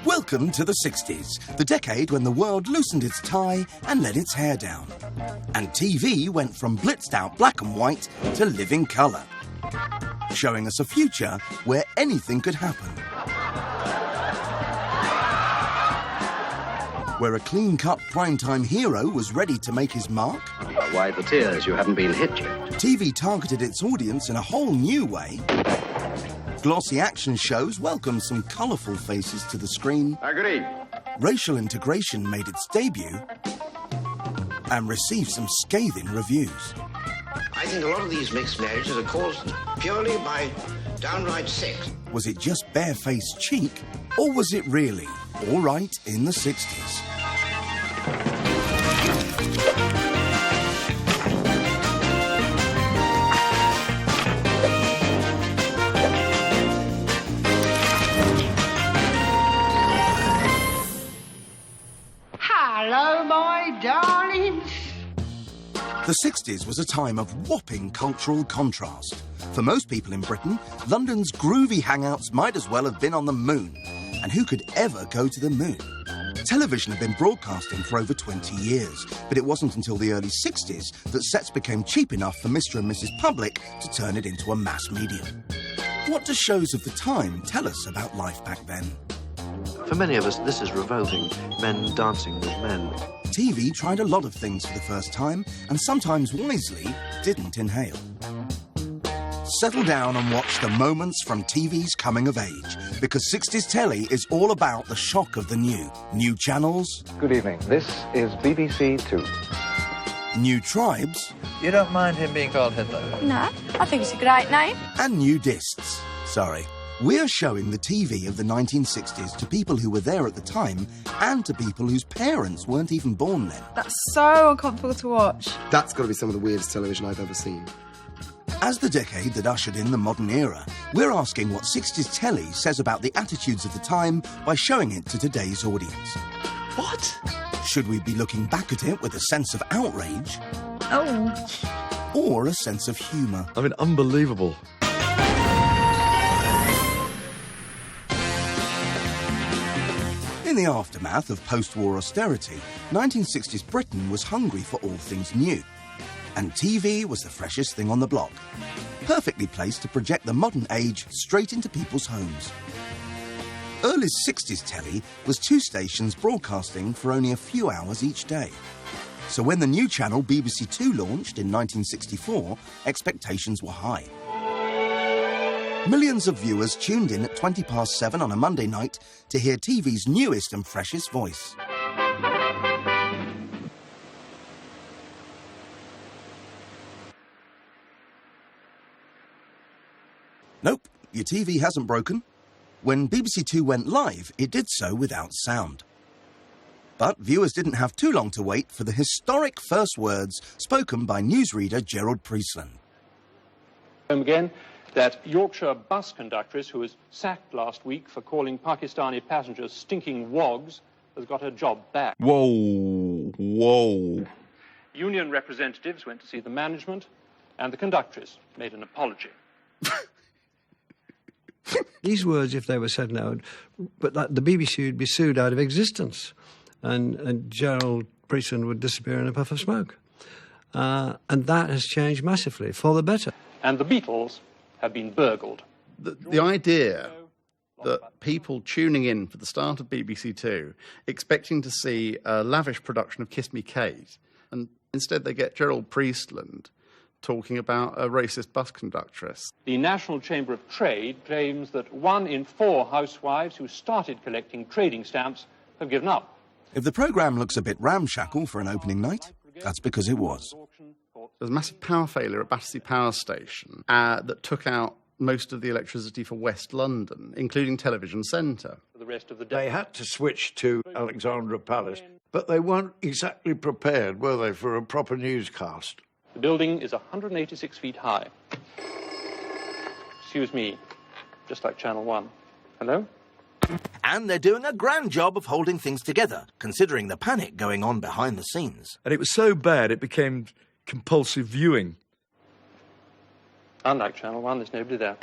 Welcome to the 60s, the decade when the world loosened its tie and let its hair down. And TV went from blitzed out black and white to living colour, showing us a future where anything could happen. Where a clean-cut primetime hero was ready to make his mark. Why the tears? You haven't been hit yet. TV targeted its audience in a whole new way. Glossy action shows welcomed some colourful faces to the screen. Agreed. Racial integration made its debut and received some scathing reviews. I think a lot of these mixed marriages are caused purely by downright sex. Was it just barefaced cheek, or was it really all right in the 60s? Hello, my darlings. The 60s was a time of whopping cultural contrast. For most people in Britain, London's groovy hangouts might as well have been on the moon. And who could ever go to the moon? Television had been broadcasting for over 20 years, but it wasn't until the early 60s that sets became cheap enough for Mr. and Mrs. Public to turn it into a mass medium. What do shows of the time tell us about life back then? For many of us, this is revolting. Men dancing with men. TV tried a lot of things for the first time, and sometimes wisely didn't inhale. Settle down and watch the moments from TV's coming of age, because 60s telly is all about the shock of the new. New channels. Good evening. This is BBC Two. New tribes. You don't mind him being called Hitler? No, I think it's a great name. And new discs. Sorry. We're showing the TV of the 1960s to people who were there at the time and to people whose parents weren't even born then. That's so uncomfortable to watch. That's got to be some of the weirdest television I've ever seen. As the decade that ushered in the modern era, we're asking what 60s telly says about the attitudes of the time by showing it to today's audience. What? Should we be looking back at it with a sense of outrage? Oh. Or a sense of humour? I mean, unbelievable. In the aftermath of post-war austerity, 1960s Britain was hungry for all things new. And TV was the freshest thing on the block, perfectly placed to project the modern age straight into people's homes. Early 60s telly was two stations broadcasting for only a few hours each day. So when the new channel BBC Two launched in 1964, expectations were high. Millions of viewers tuned in at 7:20 on a Monday night to hear TV's newest and freshest voice. Nope, your TV hasn't broken. When BBC Two went live, it did so without sound. But viewers didn't have too long to wait for the historic first words spoken by newsreader Gerald Priestland. Again, that Yorkshire bus conductress who was sacked last week for calling Pakistani passengers stinking wogs has got her job back. Whoa. Union representatives went to see the management and the conductress made an apology. These words, if they were said now, but like the BBC would be sued out of existence, and Gerald Priestland would disappear in a puff of smoke. And that has changed massively, for the better. And the Beatles have been burgled. The idea that people tuning in for the start of BBC Two, expecting to see a lavish production of Kiss Me Kate, and instead they get Gerald Priestland talking about a racist bus conductress. The National Chamber of Trade claims that 1 in 4 housewives who started collecting trading stamps have given up. If the programme looks a bit ramshackle for an opening night, that's because it was. There was a massive power failure at Battersea Power Station that took out most of the electricity for West London, including Television Centre. For the rest of the day. They had to switch to Alexandra Palace, but they weren't exactly prepared, were they, for a proper newscast? The building is 186 feet high. Excuse me, just like Channel 1. Hello? And they're doing a grand job of holding things together, considering the panic going on behind the scenes. And it was so bad it became compulsive viewing. Unlike Channel 1, there's nobody there.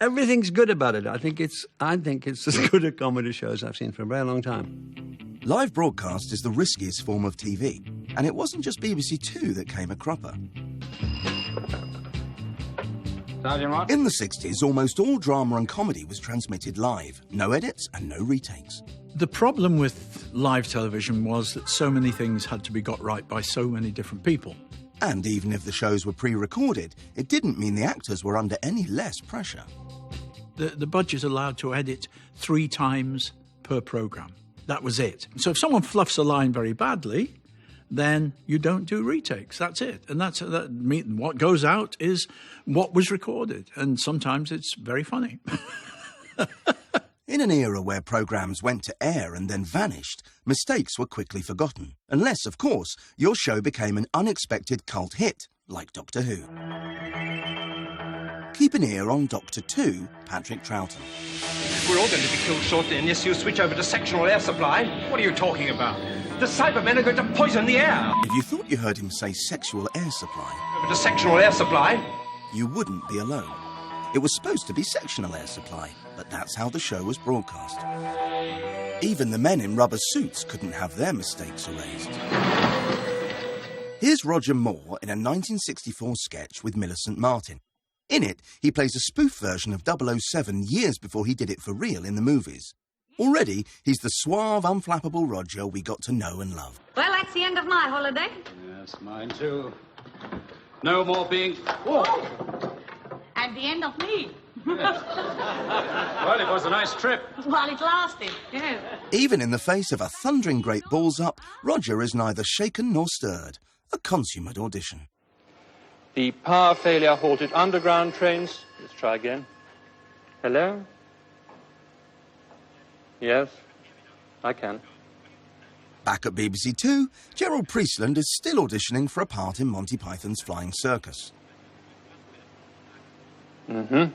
Everything's good about it. I think it's as good a comedy show as I've seen for a very long time. Live broadcast is the riskiest form of TV, and it wasn't just BBC Two that came a cropper. In the 60s, almost all drama and comedy was transmitted live. No edits and no retakes. The problem with live television was that so many things had to be got right by so many different people. And even if the shows were pre-recorded, it didn't mean the actors were under any less pressure. The budget allowed to edit 3 times per programme. That was it. So if someone fluffs a line very badly, then you don't do retakes. That's it. And what goes out is what was recorded. And sometimes it's very funny. In an era where programmes went to air and then vanished, mistakes were quickly forgotten. Unless, of course, your show became an unexpected cult hit, like Doctor Who. Keep an ear on Doctor 2, Patrick Troughton. We're all going to be killed shortly unless you switch over to sectional air supply. What are you talking about? The Cybermen are going to poison the air. If you thought you heard him say sexual air supply... Over to sectional air supply? You wouldn't be alone. It was supposed to be sectional air supply, but that's how the show was broadcast. Even the men in rubber suits couldn't have their mistakes erased. Here's Roger Moore in a 1964 sketch with Millicent Martin. In it, he plays a spoof version of 007 years before he did it for real in the movies. Already, he's the suave, unflappable Roger we got to know and love. Well, that's the end of my holiday. Yes, mine too. No more being... Whoa! And the end of me. Well, it was a nice trip. While it lasted, yes. Even in the face of a thundering great balls up, Roger is neither shaken nor stirred. A consummate audition. The power failure halted underground trains. Let's try again. Hello? Yes, I can. Back at BBC Two, Gerald Priestland is still auditioning for a part in Monty Python's Flying Circus. Mm-hmm.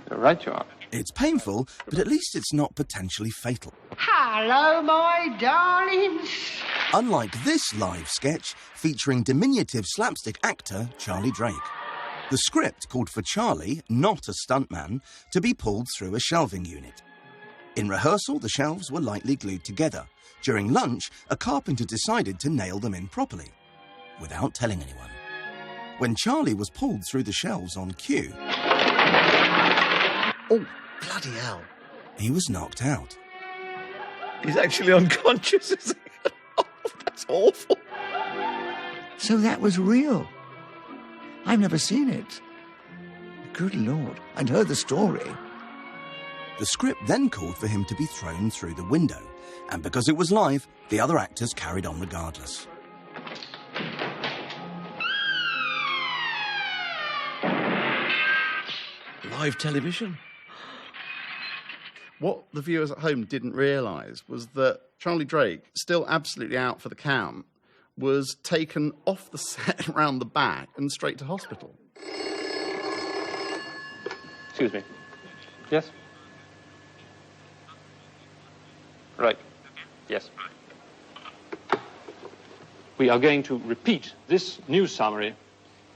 You're right, you are. It's painful, but at least it's not potentially fatal. Hello, my darlings. Unlike this live sketch featuring diminutive slapstick actor Charlie Drake. The script called for Charlie, not a stuntman, to be pulled through a shelving unit. In rehearsal, the shelves were lightly glued together. During lunch, a carpenter decided to nail them in properly, without telling anyone. When Charlie was pulled through the shelves on cue... Oh, bloody hell. He was knocked out. He's actually unconscious, is he? Oh, that's awful. So that was real. I've never seen it. Good Lord, I'd heard the story. The script then called for him to be thrown through the window, and because it was live, the other actors carried on regardless. Live television? What the viewers at home didn't realise was that Charlie Drake, still absolutely out for the count, was taken off the set round the back and straight to hospital. Excuse me. Yes? Right. Yes. We are going to repeat this news summary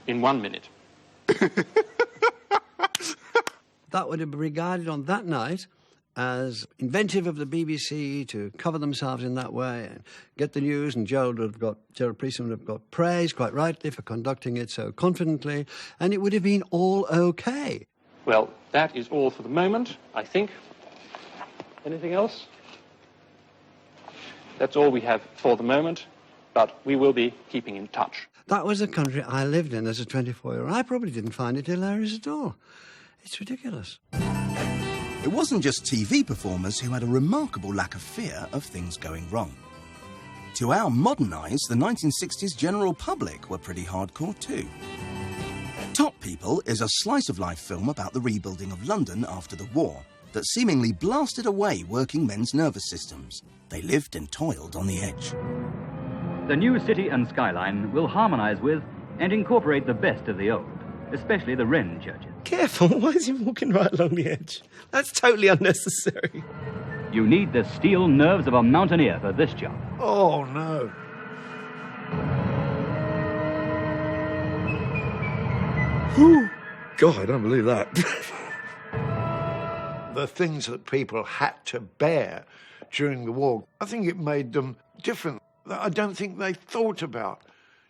in 1 minute. That would have been regarded on that night as inventive of the BBC to cover themselves in that way and get the news, and Gerald Priestland would have got praise, quite rightly, for conducting it so confidently, and it would have been all okay. Well, that is all for the moment, I think. Anything else? That's all we have for the moment, but we will be keeping in touch. That was the country I lived in as a 24-year-old. I probably didn't find it hilarious at all. It's ridiculous. It wasn't just TV performers who had a remarkable lack of fear of things going wrong. To our modern eyes, the 1960s general public were pretty hardcore too. Top People is a slice-of-life film about the rebuilding of London after the war that seemingly blasted away working men's nervous systems. They lived and toiled on the edge. The new city and skyline will harmonise with and incorporate the best of the old, especially the Wren churches. Careful, why is he walking right along the edge? That's totally unnecessary. You need the steel nerves of a mountaineer for this job. Oh, no. Whew. God, I don't believe that. The things that people had to bear during the war, I think it made them different. I don't think they thought about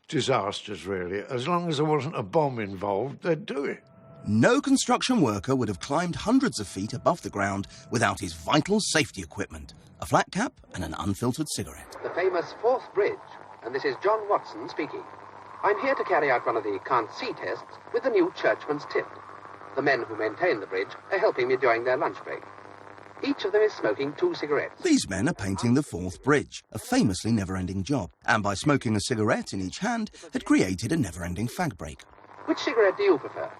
disasters, really. As long as there wasn't a bomb involved, they'd do it. No construction worker would have climbed hundreds of feet above the ground without his vital safety equipment, a flat cap and an unfiltered cigarette. The famous Forth Bridge, and this is John Watson speaking. I'm here to carry out one of the can't-see tests with the new Churchman's Tip. The men who maintain the bridge are helping me during their lunch break. Each of them is smoking 2 cigarettes. These men are painting the Forth Bridge, a famously never-ending job, and by smoking a cigarette in each hand, had created a never-ending fag break. Which cigarette do you prefer?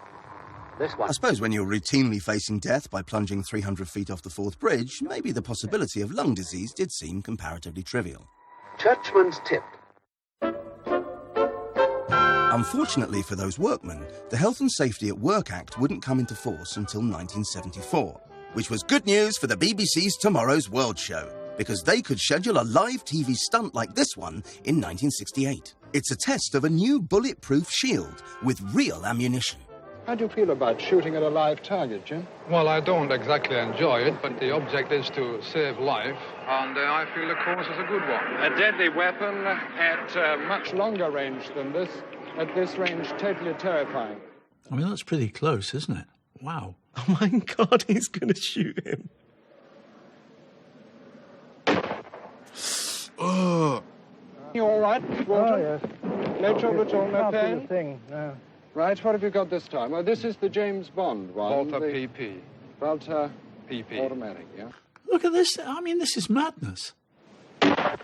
This one. I suppose when you're routinely facing death by plunging 300 feet off the Forth Bridge, maybe the possibility of lung disease did seem comparatively trivial. Churchman's Tip. Unfortunately for those workmen, the Health and Safety at Work Act wouldn't come into force until 1974, which was good news for the BBC's Tomorrow's World show, because they could schedule a live TV stunt like this one in 1968. It's a test of a new bulletproof shield with real ammunition. How do you feel about shooting at a live target, Jim? Well, I don't exactly enjoy it, but the object is to save life, and I feel the course is a good one. A deadly weapon at much longer range than this. At this range, totally terrifying. I mean, that's pretty close, isn't it? Wow. Oh, my God, he's going to shoot him. Oh. You all right, Walter? Oh, yes. No trouble at all, no pain? Thing, no. Right, what have you got this time? Well, this is the James Bond one. Walter PP. Walter PP. Automatic, yeah. Look at this. I mean, this is madness. I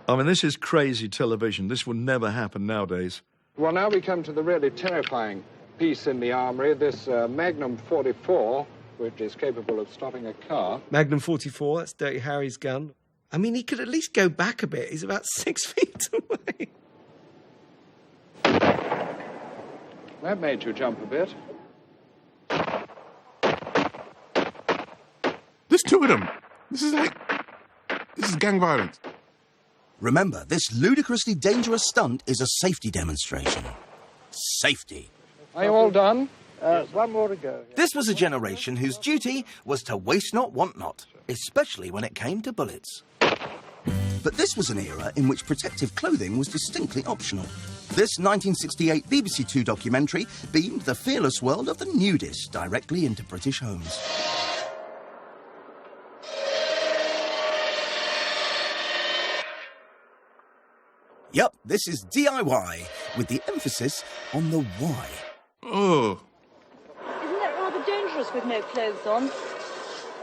mean, this is crazy television. This would never happen nowadays. Well, now we come to the really terrifying piece in the armoury, this Magnum 44, which is capable of stopping a car. Magnum 44, that's Dirty Harry's gun. I mean, he could at least go back a bit. He's about 6 feet away. That made you jump a bit. There's 2 of them. This is gang violence. Remember, this ludicrously dangerous stunt is a safety demonstration. Safety. Are you all done? One more to go. This was a generation whose duty was to waste not, want not, especially when it came to bullets. But this was an era in which protective clothing was distinctly optional. This 1968 BBC Two documentary beamed the fearless world of the nudist directly into British homes. Yup, this is DIY, with the emphasis on the why. Oh. Isn't that rather dangerous with no clothes on?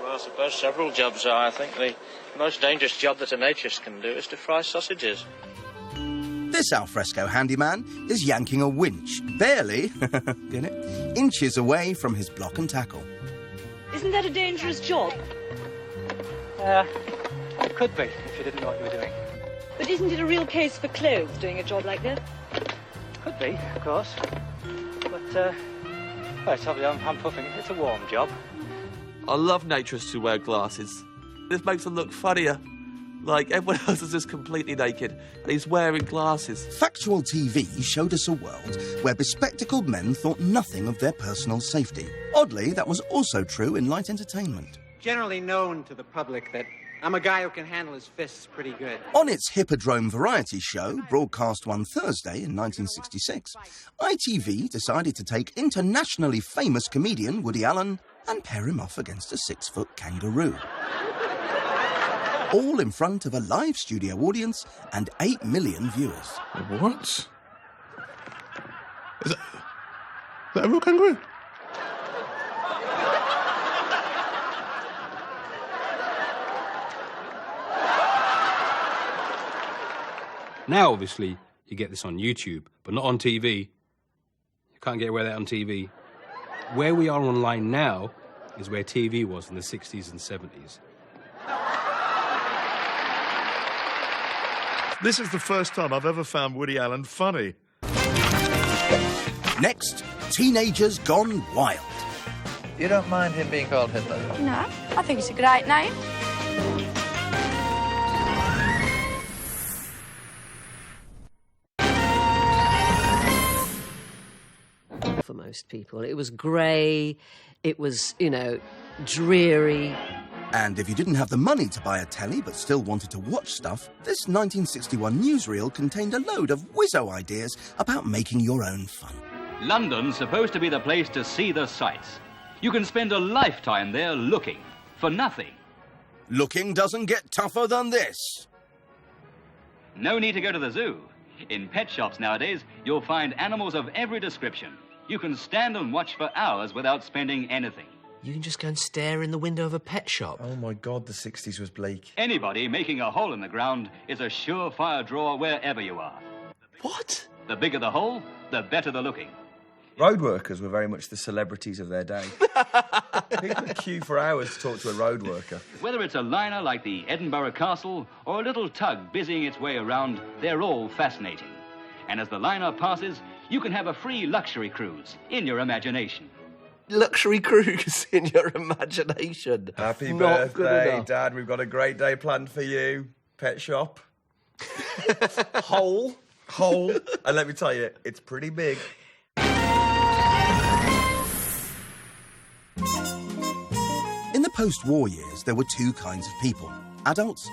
Well, I suppose several jobs are. I think the most dangerous job that a naturist can do is to fry sausages. This alfresco handyman is yanking a winch, barely, get it, inches away from his block and tackle. Isn't that a dangerous job? It could be, if you didn't know what you were doing. But isn't it a real case for clothes, doing a job like that? Could be, of course. But, well, it's obviously I'm puffing it. It's a warm job. I love naturists who wear glasses. This makes them look funnier. Like, everyone else is just completely naked, and he's wearing glasses. Factual TV showed us a world where bespectacled men thought nothing of their personal safety. Oddly, that was also true in light entertainment. Generally known to the public that I'm a guy who can handle his fists pretty good. On its Hippodrome variety show, broadcast one Thursday in 1966, ITV decided to take internationally famous comedian Woody Allen and pair him off against a 6-foot kangaroo. All in front of a live studio audience and 8 million viewers. What? Is that a real kangaroo? Now, obviously, you get this on YouTube, but not on TV. You can't get away with that on TV. Where we are online now is where TV was in the 60s and 70s. This is the first time I've ever found Woody Allen funny. Next, Teenagers Gone Wild. You don't mind him being called Hitler? No, I think it's a great name. For me. most people. It was grey, it was, dreary. And if you didn't have the money to buy a telly but still wanted to watch stuff, this 1961 newsreel contained a load of whizzo ideas about making your own fun. London's supposed to be the place to see the sights. You can spend a lifetime there looking, for nothing. Looking doesn't get tougher than this. No need to go to the zoo. In pet shops nowadays, you'll find animals of every description. You can stand and watch for hours without spending anything. You can just go and stare in the window of a pet shop. Oh, my God, the 60s was bleak. Anybody making a hole in the ground is a surefire draw wherever you are. What? The bigger the hole, the better the looking. Road workers were very much the celebrities of their day. People would queue for hours to talk to a road worker. Whether it's a liner like the Edinburgh Castle or a little tug busying its way around, they're all fascinating. And as the liner passes, you can have a free luxury cruise in your imagination. Luxury cruise in your imagination. Happy Not birthday, Dad. We've got a great day planned for you. Pet shop. Hole. And let me tell you, it's pretty big. In the post-war years, there were two kinds of people, adults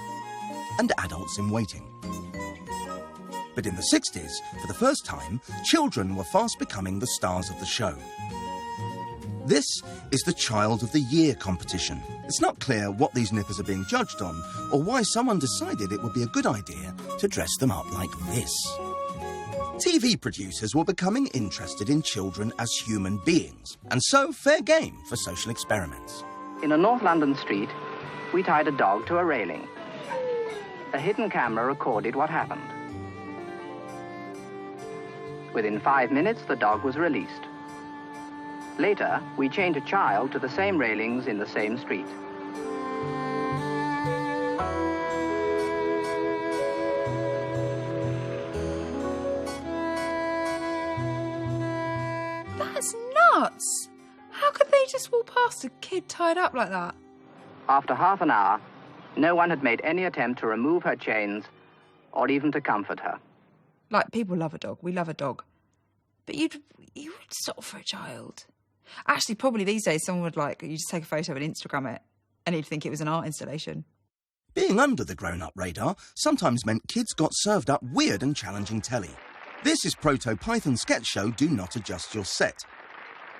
and adults in waiting. But in the 60s, for the first time, children were fast becoming the stars of the show. This is the Child of the Year competition. It's not clear what these nippers are being judged on, or why someone decided it would be a good idea to dress them up like this. TV producers were becoming interested in children as human beings, and so fair game for social experiments. In a North London street, we tied a dog to a railing. A hidden camera recorded what happened. Within 5 minutes, the dog was released. Later, we chained a child to the same railings in the same street. That's nuts! How could they just walk past a kid tied up like that? After half an hour, no one had made any attempt to remove her chains or even to comfort her. Like, people love a dog. We love a dog. But you would stop for a child. Actually, probably these days, someone would, you just take a photo and Instagram it, and he'd think it was an art installation. Being under the grown-up radar sometimes meant kids got served up weird and challenging telly. This is Proto-Python's sketch show Do Not Adjust Your Set.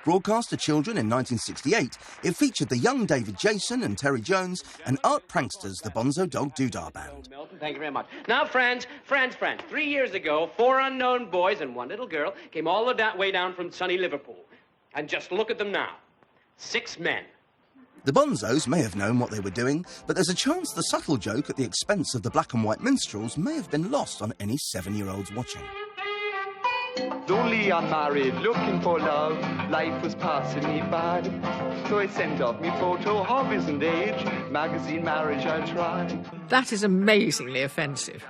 Broadcast to children in 1968, it featured the young David Jason and Terry Jones and art pranksters the Bonzo Dog Doodah Band. Thank you very much. Now, friends, 3 years ago, 4 unknown boys and 1 little girl came all the way down from sunny Liverpool. And just look at them now. 6 men. The Bonzos may have known what they were doing, but there's a chance the subtle joke at the expense of the black and white minstrels may have been lost on any 7-year-olds watching. Only unmarried, looking for love, life was passing me by. So I sent off me photo, hobbies and age, magazine marriage I tried. That is amazingly offensive.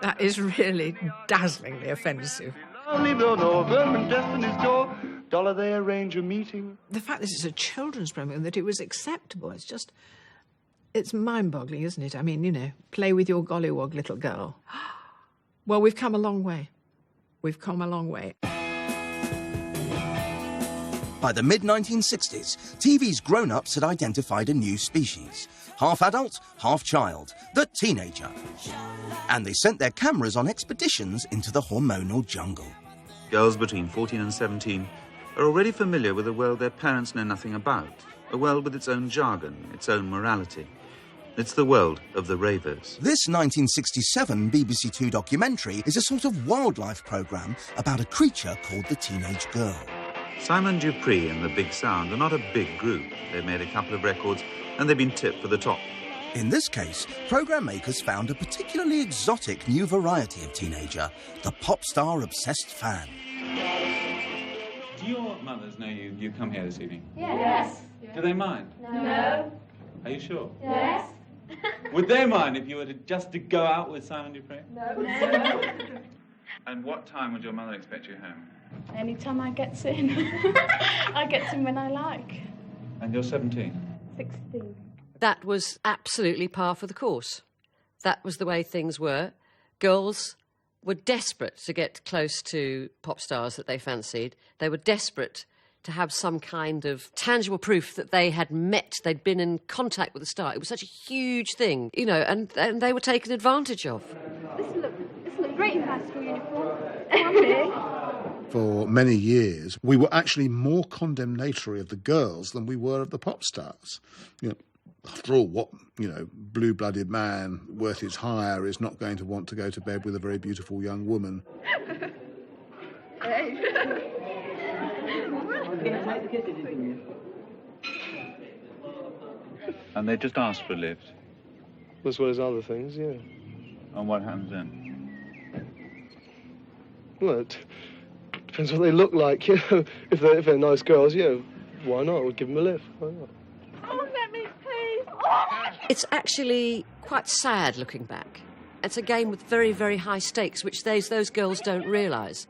That is really dazzlingly offensive. Only blown over and Destiny's door, dollar they arrange a meeting. The fact that it's a children's program, that it was acceptable, it's mind-boggling, isn't it? I mean, play with your gollywog, little girl. Well, we've come a long way. We've come a long way. By the mid-1960s, TV's grown-ups had identified a new species. Half adult, half child, the teenager. And they sent their cameras on expeditions into the hormonal jungle. Girls between 14 and 17 are already familiar with a world their parents know nothing about, a world with its own jargon, its own morality. It's the world of the ravers. This 1967 BBC Two documentary is a sort of wildlife programme about a creature called the teenage girl. Simon Dupree and the Big Sound are not a big group. They've made a couple of records and they've been tipped for the top. In this case, programme makers found a particularly exotic new variety of teenager, the pop star obsessed fan. Do your mothers know you come here this evening? Yes. Do they mind? No. Are you sure? Yes. Would they mind if you were to go out with Simon Dupree? No. And what time would your mother expect you home? Anytime I get in. I get in when I like. And you're 17? 16. That was absolutely par for the course. That was the way things were. Girls were desperate to get close to pop stars that they fancied. They were desperate to have some kind of tangible proof that they had met, they'd been in contact with the star. It was such a huge thing, you know, and they were taken advantage of. This look great in high school uniform. For many years, we were actually more condemnatory of the girls than we were of the pop stars. You know, after all, what, you know, blue-blooded man worth his hire is not going to want to go to bed with a very beautiful young woman? And they just asked for a lift? As well as other things, yeah. And what happens then? Well, it depends what they look like, you know. If they're nice girls, yeah, why not? We'll give them a lift. Why not? Oh, let me, please. Oh. It's actually quite sad looking back. It's a game with very, very high stakes, which those girls don't realise.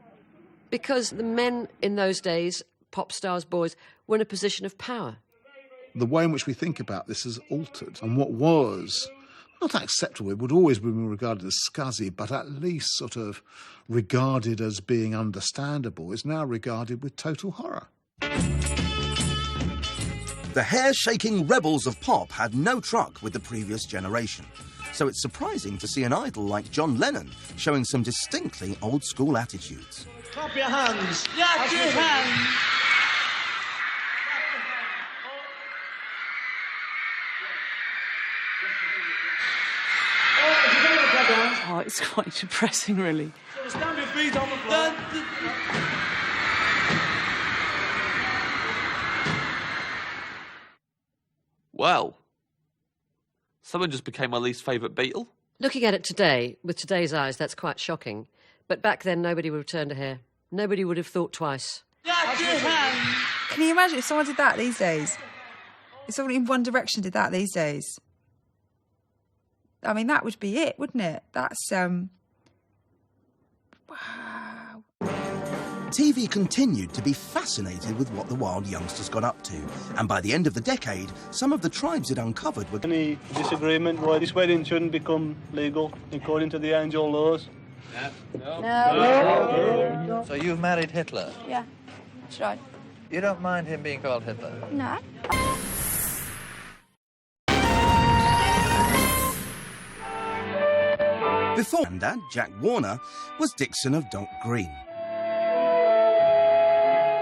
Because the men in those days, pop stars, boys, were in a position of power. The way in which we think about this has altered, and what was not acceptable, it would always be regarded as scuzzy, but at least sort of regarded as being understandable, is now regarded with total horror. The hair-shaking rebels of pop had no truck with the previous generation, so it's surprising to see an idol like John Lennon showing some distinctly old-school attitudes. Clap your hands. Clap your hands. Oh, it's quite depressing, really. So stand your feet on the floor. Well, someone just became my least favourite Beatle. Looking at it today, with today's eyes, that's quite shocking. But back then, nobody would have turned a hair. Nobody would have thought twice. Can you imagine if someone did that these days? If someone in One Direction did that these days? I mean, that would be it, wouldn't it? That's, wow. TV continued to be fascinated with what the wild youngsters got up to, and by the end of the decade, some of the tribes it uncovered were... Any disagreement why this wedding shouldn't become legal according to the angel laws? No. So you've married Hitler? Yeah, that's right. You don't mind him being called Hitler? No. Before Dad, Jack Warner, was Dixon of Dock Green.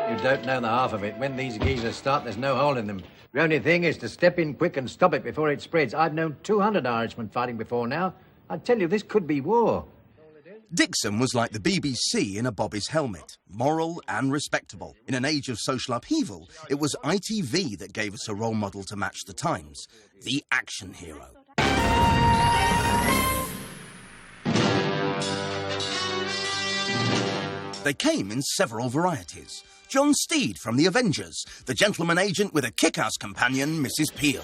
You don't know the half of it. When these geezers start, there's no hole in them. The only thing is to step in quick and stop it before it spreads. I've known 200 Irishmen fighting before now. I tell you, this could be war. Dixon was like the BBC in a Bobby's helmet, moral and respectable. In an age of social upheaval, it was ITV that gave us a role model to match the times, the action hero. They came in several varieties. John Steed from The Avengers, the gentleman agent with a kick-ass companion, Mrs. Peel.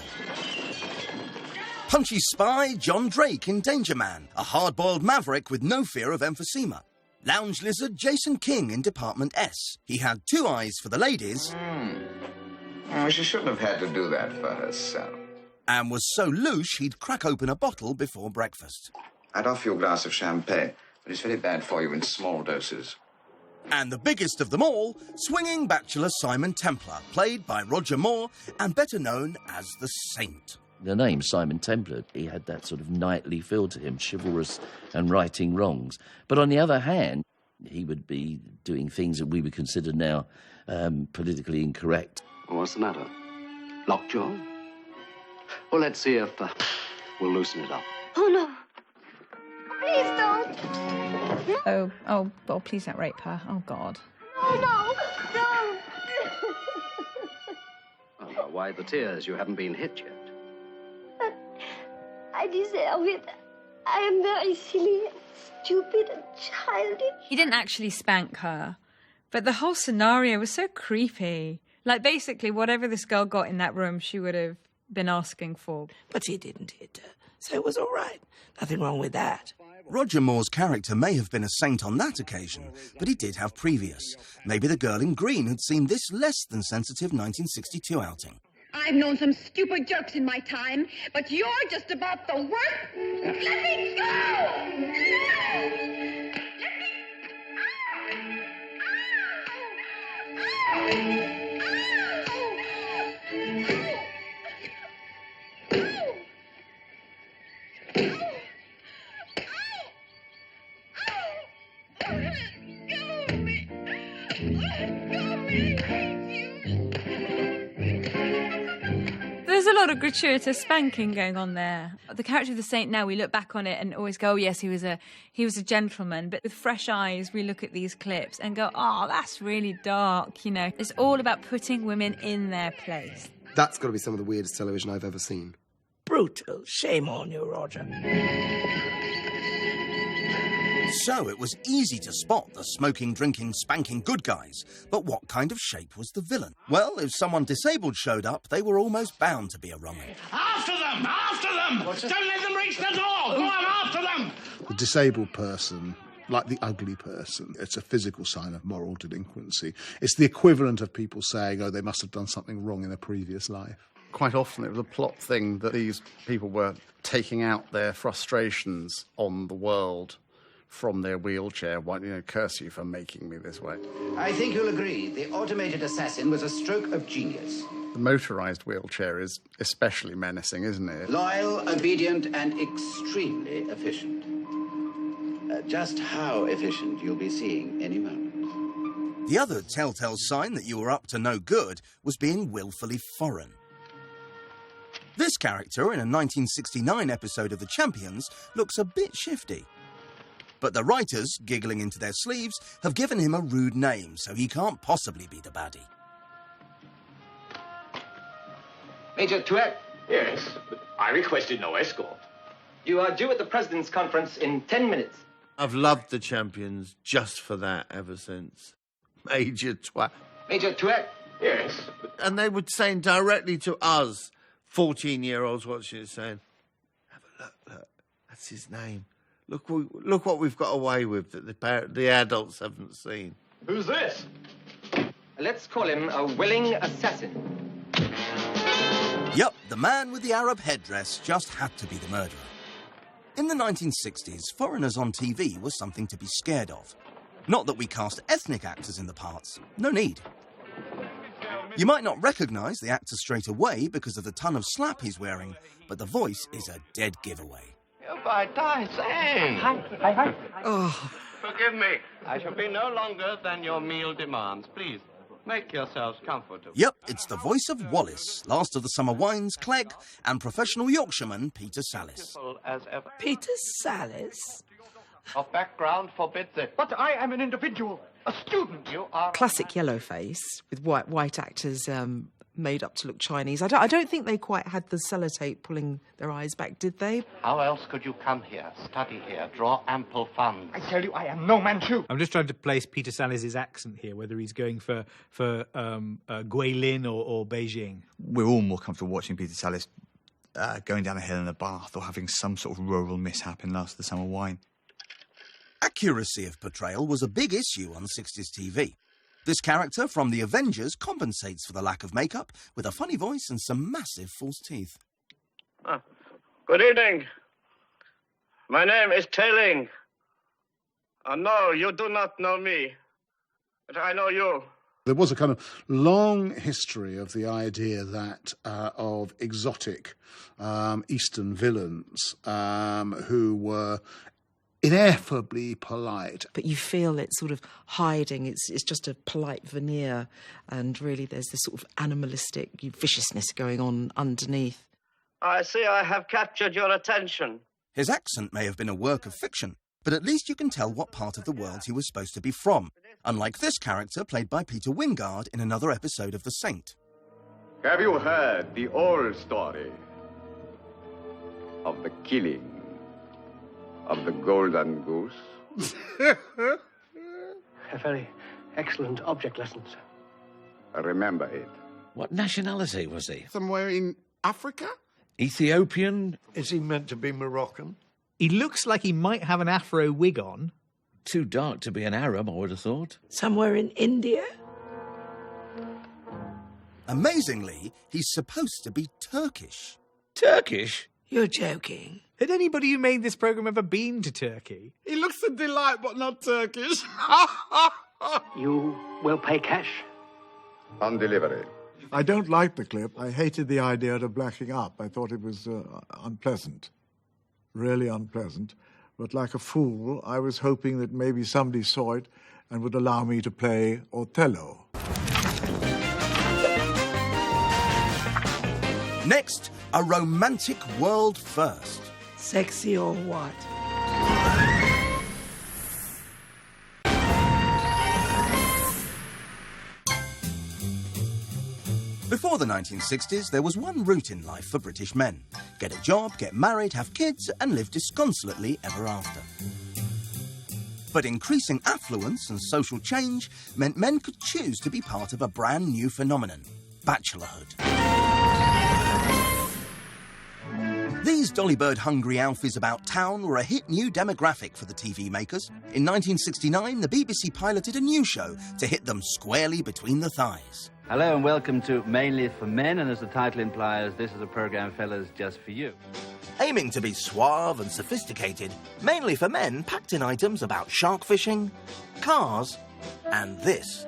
Punchy spy John Drake in Danger Man, a hard-boiled maverick with no fear of emphysema. Lounge lizard Jason King in Department S. He had 2 eyes for the ladies. Oh, she shouldn't have had to do that for herself. And was so louche he'd crack open a bottle before breakfast. I'd offer you a glass of champagne, but it's very bad for you in small doses. And the biggest of them all, swinging bachelor Simon Templar, played by Roger Moore and better known as the Saint. The name Simon Templar, he had that sort of knightly feel to him, chivalrous and righting wrongs. But on the other hand, he would be doing things that we would consider now politically incorrect. What's the matter? Lockjaw? Well, let's see if we'll loosen it up. Oh, no. Please don't. Oh, please don't rape her. Oh, God. No, don't. Oh, now, why the tears? You haven't been hit yet. But I deserve it. I am very silly, stupid, and childish. He didn't actually spank her, but the whole scenario was so creepy. Like, basically, whatever this girl got in that room, she would have been asking for. But he didn't hit her, so it was all right. Nothing wrong with that. Roger Moore's character may have been a saint on that occasion, but he did have previous. Maybe the girl in green had seen this less than sensitive 1962 outing. I've known some stupid jerks in my time, but you're just about the worst. Let me go! Let me... There's a lot of gratuitous spanking going on there. The character of the saint now, we look back on it and always go, oh, yes, he was a gentleman. But with fresh eyes, we look at these clips and go, oh, that's really dark, you know. It's all about putting women in their place. That's got to be some of the weirdest television I've ever seen. Brutal. Shame on you, Roger. So it was easy to spot the smoking, drinking, spanking good guys. But what kind of shape was the villain? Well, if someone disabled showed up, they were almost bound to be a wrong-un. After them! After them! Don't let them reach the door! Go on, after them! The disabled person, like the ugly person, it's a physical sign of moral delinquency. It's the equivalent of people saying, oh, they must have done something wrong in a previous life. Quite often it was a plot thing that these people were taking out their frustrations on the world from their wheelchair. Why, curse you for making me this way. I think you'll agree the automated assassin was a stroke of genius. The motorised wheelchair is especially menacing, isn't it? Loyal, obedient, and extremely efficient. Just how efficient you'll be seeing any moment. The other telltale sign that you were up to no good was being willfully foreign. This character, in a 1969 episode of The Champions, looks a bit shifty. But the writers, giggling into their sleeves, have given him a rude name, so he can't possibly be the baddie. Major Tuet? Yes, but I requested no escort. You are due at the President's Conference in 10 minutes. I've loved The Champions just for that ever since. Major Twat. Major Tuet? Yes, but... And they were saying directly to us, 14-year-olds, what she was saying. Have a look, that's his name. Look what we've got away with that the adults haven't seen. Who's this? Let's call him a willing assassin. Yup, the man with the Arab headdress just had to be the murderer. In the 1960s, foreigners on TV was something to be scared of. Not that we cast ethnic actors in the parts. No need. You might not recognise the actor straight away because of the ton of slap he's wearing, but the voice is a dead giveaway. By Tarzan. Hi. Oh. Forgive me. I shall be no longer than your meal demands. Please, make yourselves comfortable. Yep, it's the voice of Wallace, last of the Summer Wines, Clegg, and professional Yorkshireman Peter Sallis. As ever. Peter Sallis? Of background forbids it. But I am an individual, a student. You are... Classic yellow face, with white actors made up to look Chinese. I don't think they quite had the sellotape pulling their eyes back, did they? How else could you come here, study here, draw ample funds? I tell you, I am no Manchu. I'm just trying to place Peter Sallis' accent here, whether he's going for Guilin or Beijing. We're all more comfortable watching Peter Sallis going down a hill in a bath or having some sort of rural mishap in Last of the Summer Wine. Accuracy of portrayal was a big issue on 60s TV. This character from The Avengers compensates for the lack of makeup with a funny voice and some massive false teeth. Good evening. My name is Tailing. No, you do not know me, but I know you. There was a kind of long history of the idea that of exotic Eastern villains who were ineffably polite. But you feel it's sort of hiding, it's just a polite veneer, and really there's this sort of animalistic viciousness going on underneath. I see I have captured your attention. His accent may have been a work of fiction, but at least you can tell what part of the world he was supposed to be from, unlike this character played by Peter Wingard in another episode of The Saint. Have you heard the old story of the killing of the golden goose? A very excellent object lesson, sir. Remember it. What nationality was he? Somewhere in Africa? Ethiopian? Is he meant to be Moroccan? He looks like he might have an afro wig on. Too dark to be an Arab, I would have thought. Somewhere in India? Amazingly, he's supposed to be Turkish. Turkish? You're joking. Had anybody who made this programme ever been to Turkey? He looks a delight, but not Turkish. You will pay cash? On delivery. I don't like the clip. I hated the idea of blacking up. I thought it was unpleasant. Really unpleasant. But like a fool, I was hoping that maybe somebody saw it and would allow me to play Othello. Next, a romantic world first. Sexy or what? Before the 1960s, there was one route in life for British men. Get a job, get married, have kids, and live disconsolately ever after. But increasing affluence and social change meant men could choose to be part of a brand new phenomenon, bachelorhood. These Dollybird-hungry Alfies about town were a hit new demographic for the TV makers. In 1969, the BBC piloted a new show to hit them squarely between the thighs. Hello and welcome to Mainly for Men, and as the title implies, this is a programme, fellas, just for you. Aiming to be suave and sophisticated, Mainly for Men packed in items about shark fishing, cars, and this.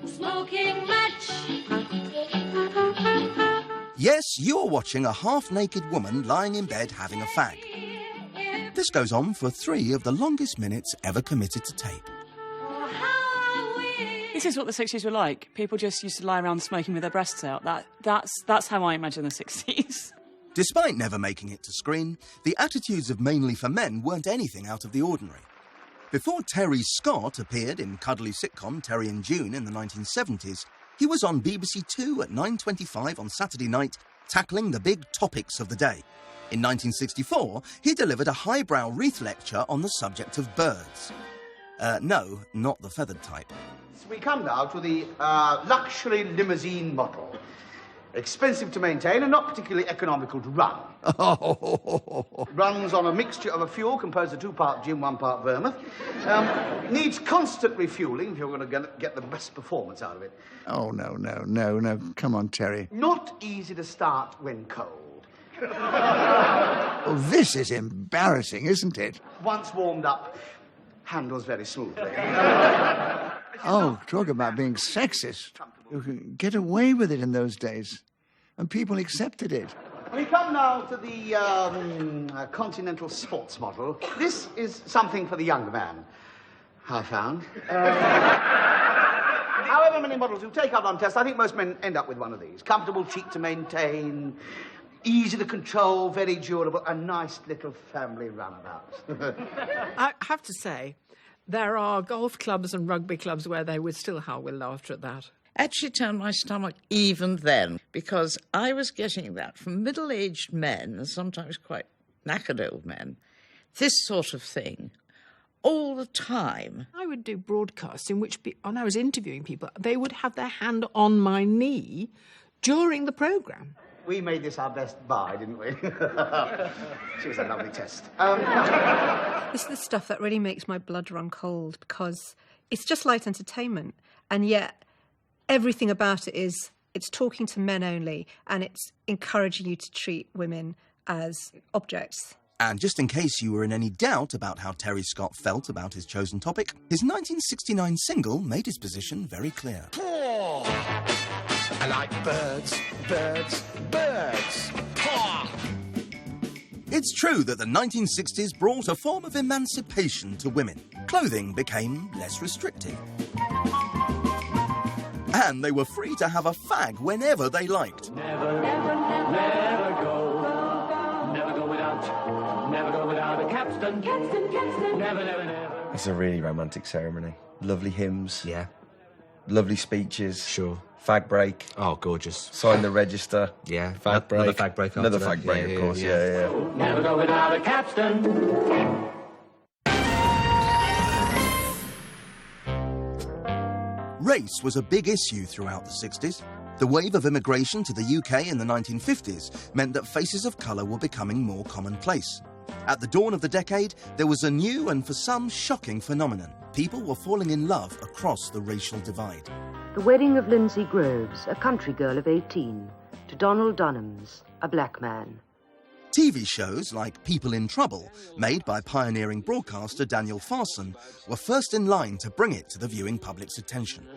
Smoking match. Yes, you're watching a half-naked woman lying in bed having a fag. This goes on for 3 of the longest minutes ever committed to tape. This is what the 60s were like. People just used to lie around smoking with their breasts out. That's how I imagine the 60s. Despite never making it to screen, the attitudes of Mainly for Men weren't anything out of the ordinary. Before Terry Scott appeared in cuddly sitcom Terry and June in the 1970s, he was on BBC Two at 9:25 on Saturday night, tackling the big topics of the day. In 1964, he delivered a highbrow wreath lecture on the subject of birds. No, not the feathered type. We come now to the luxury limousine model. Expensive to maintain and not particularly economical to run. Runs on a mixture of a fuel composed of 2 part gin, 1 part vermouth. Needs constant refuelling if you're going to get the best performance out of it. Oh, no. Come on, Terry. Not easy to start when cold. Oh, this is embarrassing, isn't it? Once warmed up, handles very smoothly. Oh, talk about being sexist. You could get away with it in those days, and people accepted it. We come now to the continental sports model. This is something for the younger man, I found. However many models you take out on test, I think most men end up with one of these. Comfortable, cheap to maintain, easy to control, very durable, a nice little family runabout. I have to say, there are golf clubs and rugby clubs where they would still howl with laughter at that. Actually turned my stomach even then, because I was getting that from middle-aged men, and sometimes quite knackered old men, this sort of thing, all the time. I would do broadcasts in which, when I was interviewing people, they would have their hand on my knee during the programme. We made this our best buy, didn't we? She was a lovely test. This is the stuff that really makes my blood run cold, because it's just light entertainment, and yet everything about it is, it's talking to men only, and it's encouraging you to treat women as objects. And just in case you were in any doubt about how Terry Scott felt about his chosen topic, his 1969 single made his position very clear. I like birds. Paw! It's true that the 1960s brought a form of emancipation to women. Clothing became less restrictive. And they were free to have a fag whenever they liked. Never go without a capstan. Never. It's a really romantic ceremony. Lovely hymns. Yeah. Lovely speeches. Sure. Fag break. Oh, gorgeous. Sign the register. Yeah. Fag break. Another fag break. Another fag break, of course. Yeah. Never go without a capstan. Race was a big issue throughout the 60s. The wave of immigration to the UK in the 1950s meant that faces of colour were becoming more commonplace. At the dawn of the decade, there was a new and for some shocking phenomenon. People were falling in love across the racial divide. The wedding of Lindsay Groves, a country girl of 18, to Donald Dunhams, a black man. TV shows like People in Trouble, made by pioneering broadcaster Daniel Farson, were first in line to bring it to the viewing public's attention.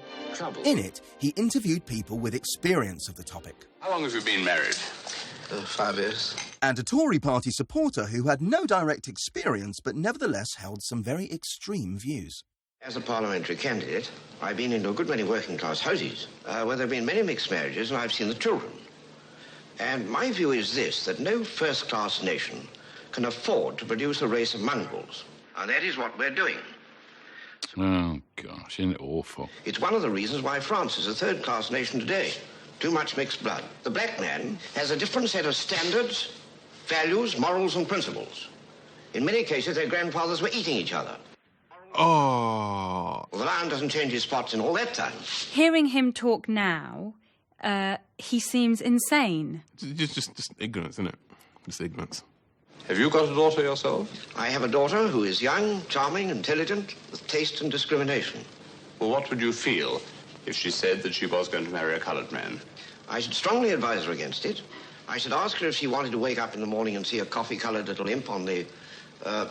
In it, he interviewed people with experience of the topic. How long have you been married? 5 years. And a Tory party supporter who had no direct experience but nevertheless held some very extreme views. As a parliamentary candidate, I've been into a good many working-class houses where there have been many mixed marriages, and I've seen the children. And my view is this, that no first-class nation can afford to produce a race of mongrels. And that is what we're doing. Oh, gosh, isn't it awful? It's one of the reasons why France is a third-class nation today. Too much mixed blood. The black man has a different set of standards, values, morals, and principles. In many cases, their grandfathers were eating each other. Oh. Well, the lion doesn't change his spots in all that time. Hearing him talk now, he seems insane. Just ignorance, isn't it? Just ignorance. Have you got a daughter yourself? I have a daughter who is young, charming, intelligent, with taste and discrimination. Well, what would you feel if she said that she was going to marry a coloured man? I should strongly advise her against it. I should ask her if she wanted to wake up in the morning and see a coffee-coloured little imp on the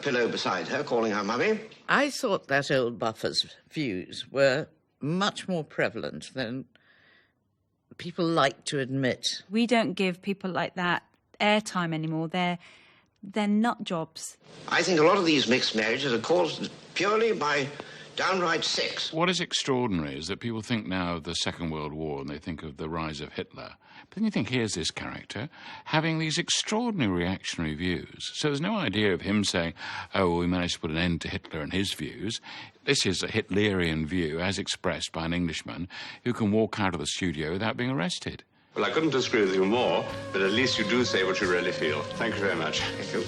pillow beside her, calling her mummy. I thought that old buffer's views were much more prevalent than people like to admit. We don't give people like that airtime anymore. They're nut jobs. I think a lot of these mixed marriages are caused purely by downright sex. What is extraordinary is that people think now of the Second World War and they think of the rise of Hitler. But then you think, here's this character having these extraordinary reactionary views. So there's no idea of him saying, oh, well, we managed to put an end to Hitler and his views. This is a Hitlerian view as expressed by an Englishman who can walk out of the studio without being arrested. Well, I couldn't disagree with you more, but at least you do say what you really feel. Thank you very much. Thank you.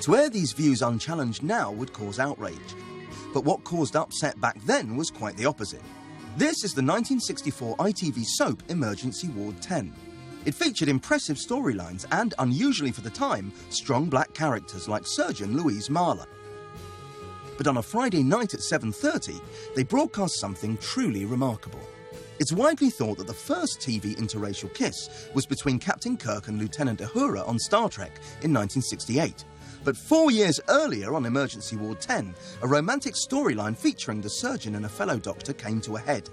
To air these views unchallenged now would cause outrage. But what caused upset back then was quite the opposite. This is the 1964 ITV soap Emergency Ward 10. It featured impressive storylines and, unusually for the time, strong black characters like surgeon Louise Marler. But on a Friday night at 7:30, they broadcast something truly remarkable. It's widely thought that the first TV interracial kiss was between Captain Kirk and Lieutenant Uhura on Star Trek in 1968. But 4 years earlier on Emergency Ward 10, a romantic storyline featuring the surgeon and a fellow doctor came to a head.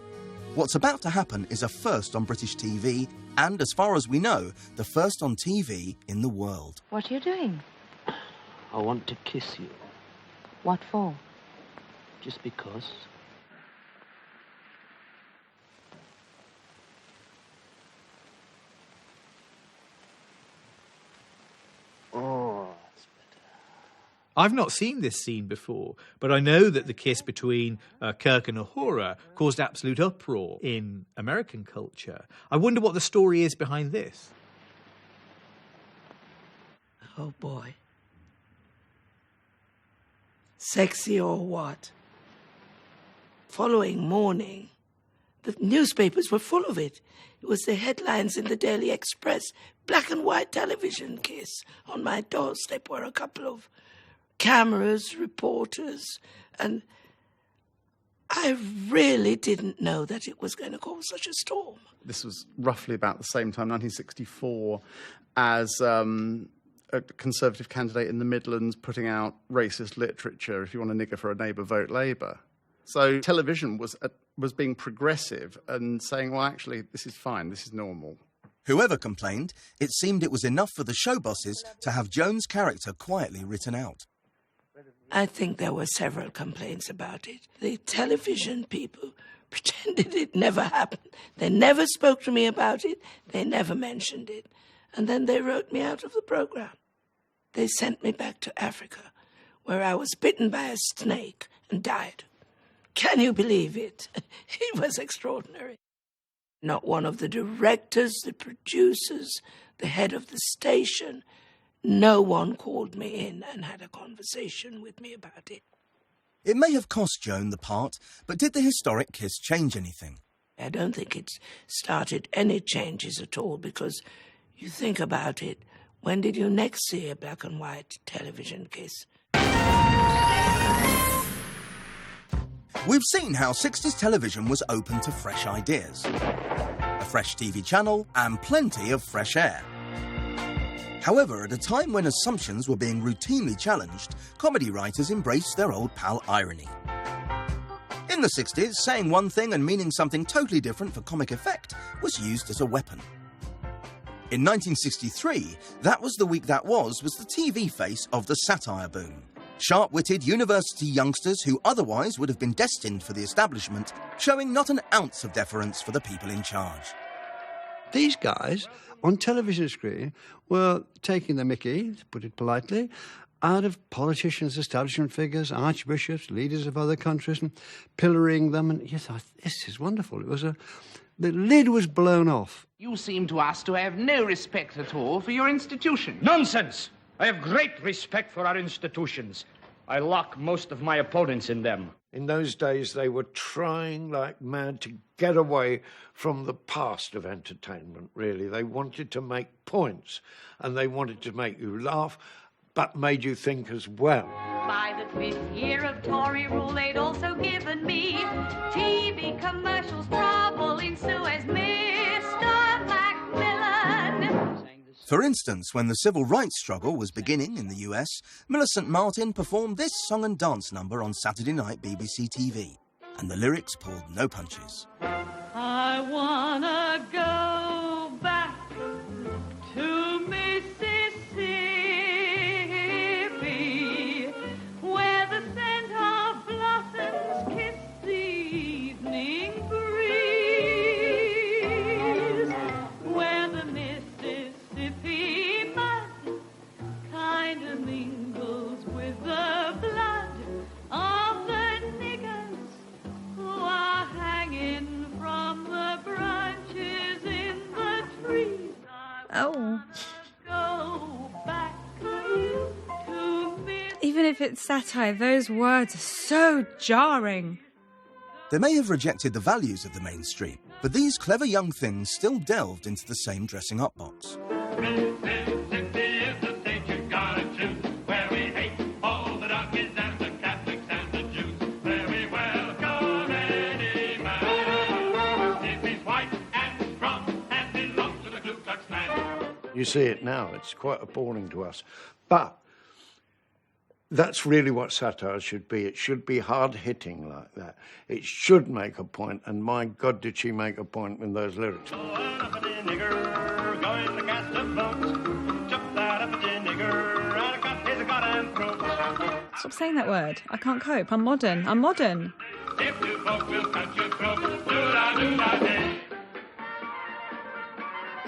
What's about to happen is a first on British TV, and as far as we know, the first on TV in the world. What are you doing? I want to kiss you. What for? Just because. Oh, that's better. I've not seen this scene before, but I know that the kiss between Kirk and Uhura caused absolute uproar in American culture. I wonder what the story is behind this. Oh, boy. Sexy or what? Following morning, the newspapers were full of it. It was the headlines in the Daily Express. Black and white television kiss. On my doorstep were a couple of cameras, reporters, and I really didn't know that it was going to cause such a storm. This was roughly about the same time, 1964, as a Conservative candidate in the Midlands putting out racist literature, if you want a nigger for a neighbour, vote Labour. So television was being progressive and saying, well, actually, this is fine, this is normal. Whoever complained, it seemed it was enough for the show bosses to have Joan's character quietly written out. I think there were several complaints about it. The television people pretended it never happened. They never spoke to me about it. They never mentioned it. And then they wrote me out of the programme. They sent me back to Africa, where I was bitten by a snake and died. Can you believe it? It was extraordinary. Not one of the directors, the producers, the head of the station, no one called me in and had a conversation with me about it. It may have cost Joan the part, but did the historic kiss change anything? I don't think it started any changes at all, because you think about it, when did you next see a black and white television kiss? We've seen how 60s television was open to fresh ideas, a fresh TV channel, and plenty of fresh air. However, at a time when assumptions were being routinely challenged, comedy writers embraced their old pal irony. In the 60s, saying one thing and meaning something totally different for comic effect was used as a weapon. In 1963, That Was the Week That Was the TV face of the satire boom. Sharp-witted university youngsters who otherwise would have been destined for the establishment, showing not an ounce of deference for the people in charge. These guys, on television screen, were taking the mickey, to put it politely, out of politicians, establishment figures, archbishops, leaders of other countries, and pillorying them. And you thought, this is wonderful. The lid was blown off. You seem to us to have no respect at all for your institution. Nonsense! I have great respect for our institutions. I lock most of my opponents in them. In those days, they were trying like mad to get away from the past of entertainment, really. They wanted to make points, and they wanted to make you laugh, but made you think as well. By the 5th year of Tory rule, they'd also given me TV commercials, trouble in Suez, Mr. Macmillan. For instance, when the civil rights struggle was beginning in the US, Millicent Martin performed this song and dance number on Saturday night BBC TV, and the lyrics pulled no punches. I wanna go back to Mississippi, where the scent of blossoms kiss the evening breeze, where the Mississippi mud kind of mingles with the blood of the niggers who are hanging from the branches in the trees. Oh. Go back Even if it's satire, those words are so jarring. They may have rejected the values of the mainstream, but these clever young things still delved into the same dressing-up box. You see it now, it's quite appalling to us. But that's really what satire should be. It should be hard-hitting like that. It should make a point, and my God, did she make a point in those lyrics. Stop saying that word. I can't cope. I'm modern. I'm modern.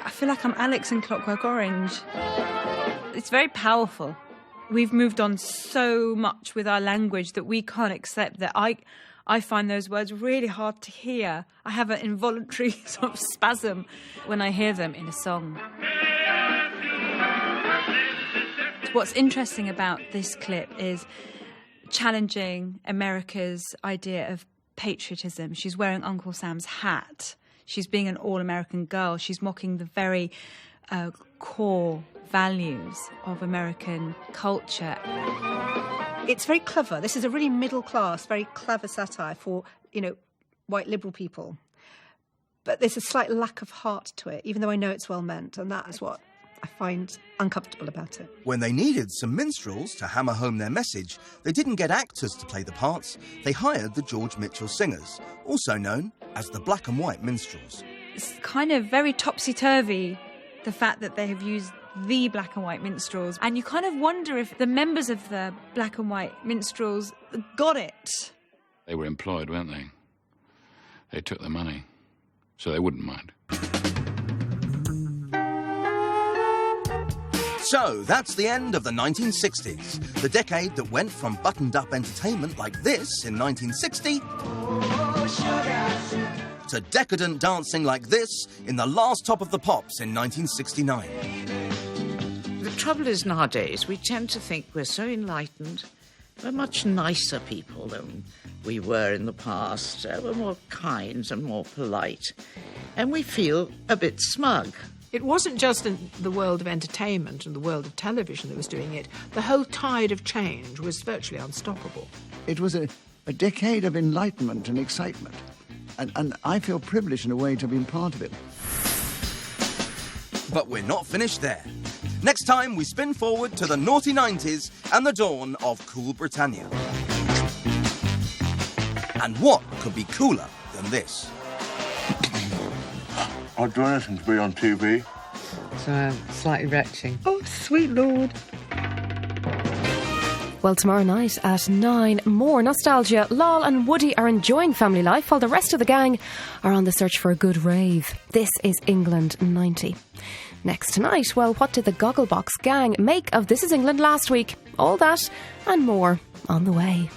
I feel like I'm Alex in Clockwork Orange. It's very powerful. We've moved on so much with our language that we can't accept that. I find those words really hard to hear. I have an involuntary sort of spasm when I hear them in a song. What's interesting about this clip is challenging America's idea of patriotism. She's wearing Uncle Sam's hat. She's being an all-American girl. She's mocking the very core values of American culture. It's very clever. This is a really middle-class, very clever satire for, white liberal people. But there's a slight lack of heart to it, even though I know it's well-meant, and that is what I find uncomfortable about it. When they needed some minstrels to hammer home their message, they didn't get actors to play the parts. They hired the George Mitchell Singers, also known as the Black and White Minstrels. It's kind of very topsy-turvy, the fact that they have used the Black and White Minstrels, and you kind of wonder if the members of the Black and White Minstrels got it. They were employed, weren't they? They took the money, so they wouldn't mind. So, that's the end of the 1960s, the decade that went from buttoned-up entertainment like this in 1960 to decadent dancing like this in the last Top of the Pops in 1969. The trouble is nowadays we tend to think we're so enlightened, we're much nicer people than we were in the past. We're more kind and more polite, and we feel a bit smug. It wasn't just in the world of entertainment and the world of television that was doing it. The whole tide of change was virtually unstoppable. It was a decade of enlightenment and excitement. And I feel privileged in a way to have been part of it. But we're not finished there. Next time, we spin forward to the naughty 90s and the dawn of Cool Britannia. And what could be cooler than this? I'd do anything to be on TV. So I'm slightly retching. Oh, sweet Lord. Well, tomorrow night at 9, more nostalgia. Lol and Woody are enjoying family life while the rest of the gang are on the search for a good rave. This is England 90. Next tonight, well, what did the Gogglebox gang make of This Is England last week? All that and more on the way.